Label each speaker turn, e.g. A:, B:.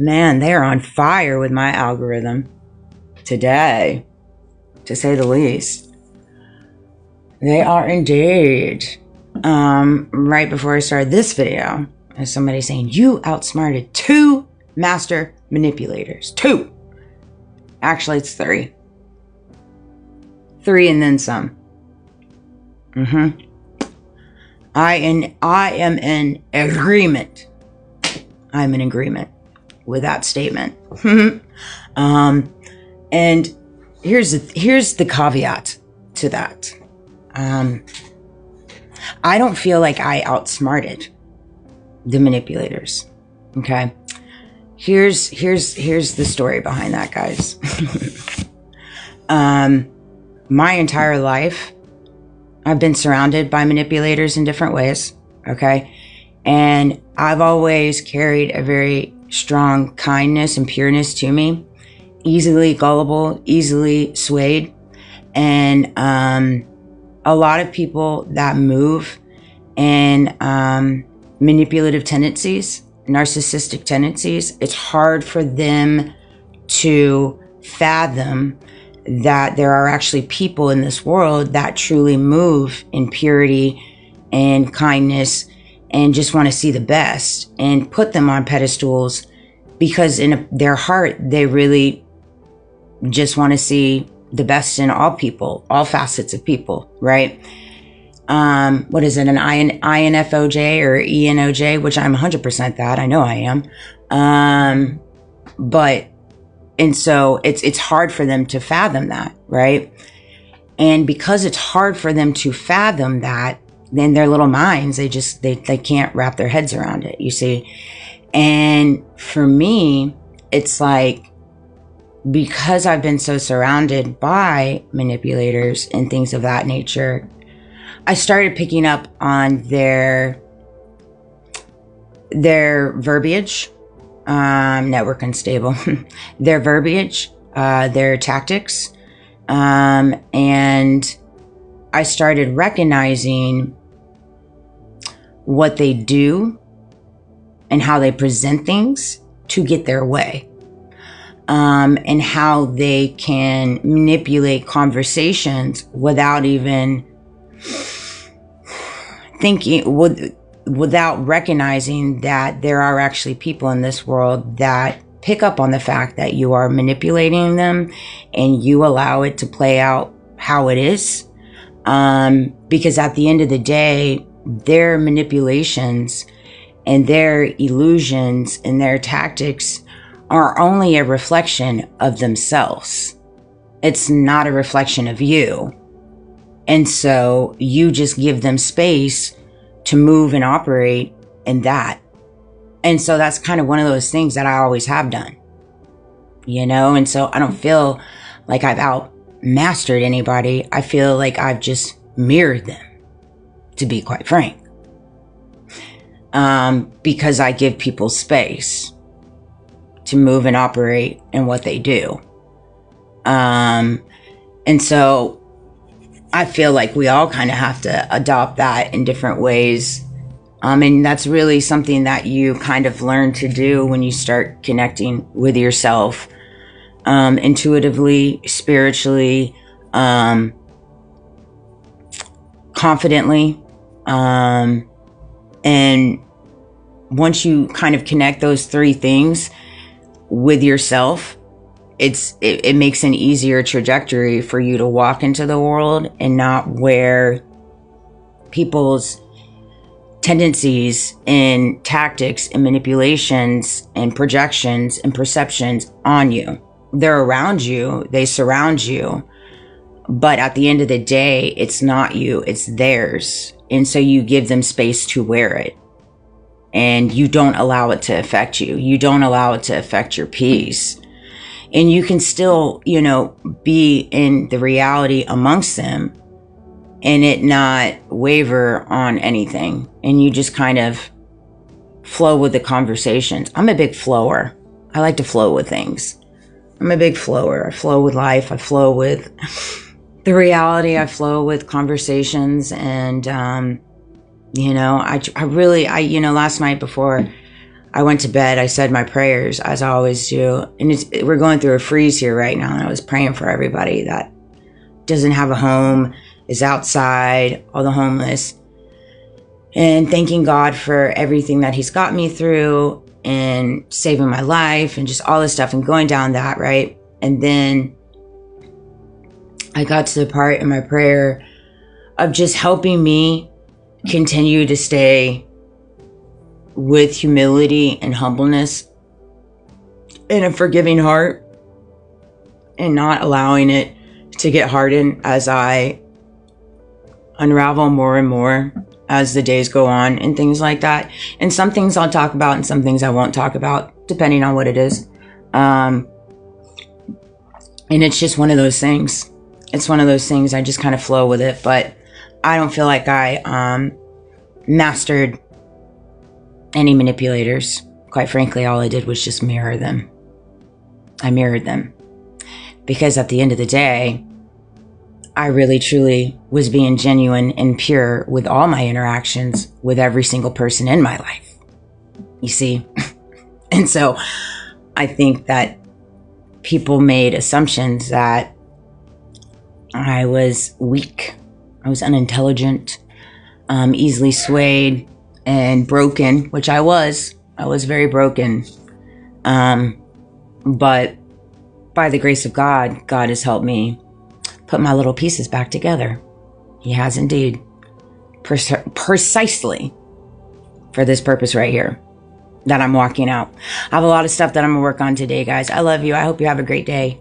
A: Man, they're on fire with my algorithm today, to say the least. They are indeed. Right before I started this video, there's somebody saying, you outsmarted 2 master manipulators. 2. Actually, it's 3. 3 and then some. I am in agreement. I'm in agreement with that statement. And here's the caveat to that. I don't feel like I outsmarted the manipulators. Okay. Here's the story behind that, guys. My entire life, I've been surrounded by manipulators in different ways. Okay. And I've always carried a very strong kindness and pureness to me, easily gullible, easily swayed. And a lot of people that move in manipulative tendencies, narcissistic tendencies, it's hard for them to fathom that there are actually people in this world that truly move in purity and kindness and just want to see the best and put them on pedestals because in their heart, they really just want to see the best in all people, all facets of people, right? What is it, an INFOJ or ENOJ, which I'm 100% that. I know I am. And so it's hard for them to fathom that, right? And because it's hard for them to fathom that, then their little minds, they can't wrap their heads around it, you see? And for me, it's like, because I've been so surrounded by manipulators and things of that nature, I started picking up on their verbiage, network unstable, their verbiage, their tactics, and I started recognizing what they do and how they present things to get their way. And how they can manipulate conversations without even thinking, without recognizing that there are actually people in this world that pick up on the fact that you are manipulating them and you allow it to play out how it is. Because at the end of the day, their manipulations and their illusions and their tactics are only a reflection of themselves. It's not a reflection of you. And so you just give them space to move and operate in that. And so that's kind of one of those things that I always have done, you know? And so I don't feel like I've outmastered anybody. I feel like I've just mirrored them, to be quite frank. Because I give people space to move and operate in what they do. And so I feel like we all kind of have to adopt that in different ways. And that's really something that you kind of learn to do when you start connecting with yourself, intuitively, spiritually, confidently. And once you kind of connect those 3 things with yourself, it makes an easier trajectory for you to walk into the world and not wear people's tendencies and tactics and manipulations and projections and perceptions on you. They're around you, they surround you, but at the end of the day, it's not you, it's theirs. And so you give them space to wear it. And you don't allow it to affect you. You don't allow it to affect your peace. And you can still, be in the reality amongst them and it not waver on anything. And you just kind of flow with the conversations. I'm a big flower. I like to flow with things. I'm a big flower. I flow with life. I flow with the reality. I flow with conversations. And, I really, last night before I went to bed, I said my prayers, as I always do. And we're going through a freeze here right now. And I was praying for everybody that doesn't have a home, is outside, all the homeless. And thanking God for everything that he's got me through and saving my life and just all this stuff and going down that, right? And then I got to the part in my prayer of just helping me continue to stay with humility and humbleness and a forgiving heart and not allowing it to get hardened as I unravel more and more as the days go on and things like that. And some things I'll talk about and some things I won't talk about, depending on what it is. And it's just one of those things. It's one of those things. I just kind of flow with it, but I don't feel like I mastered any manipulators. Quite frankly, all I did was just mirror them. I mirrored them. Because at the end of the day, I really truly was being genuine and pure with all my interactions with every single person in my life. You see? And so I think that people made assumptions that I was weak. I was unintelligent, easily swayed, and broken, which I was. I was very broken. But by the grace of God, God has helped me put my little pieces back together. He has indeed. Precisely for this purpose right here that I'm walking out. I have a lot of stuff that I'm going to work on today, guys. I love you. I hope you have a great day.